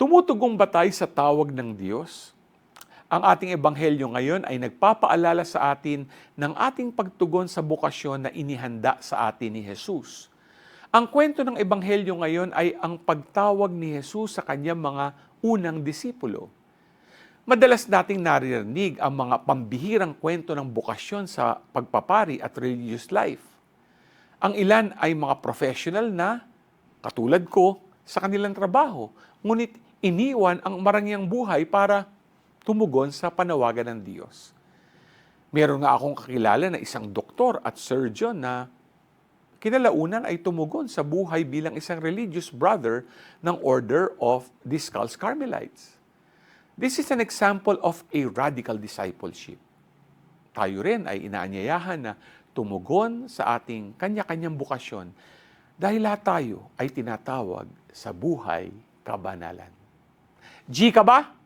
Tumutugong ba tayo sa tawag ng Diyos? Ang ating ebanghelyo ngayon ay nagpapaalala sa atin ng ating pagtugon sa bukasyon na inihanda sa atin ni Jesus. Ang kwento ng ebanghelyo ngayon ay ang pagtawag ni Jesus sa kanyang mga unang disipulo. Madalas nating naririnig ang mga pambihirang kwento ng bukasyon sa pagpapari at religious life. Ang ilan ay mga professional na, katulad ko, sa kanilang trabaho, ngunit iniwan ang marangyang buhay para tumugon sa panawagan ng Diyos. Meron nga akong kakilala na isang doktor at surgeon na kinalaunan ay tumugon sa buhay bilang isang religious brother ng Order of the Skulls Carmelites. This is an example of a radical discipleship. Tayo rin ay inaanyayahan na tumugon sa ating kanya-kanyang bukasyon dahil lahat tayo ay tinatawag sa buhay kabanalan. G ka ba?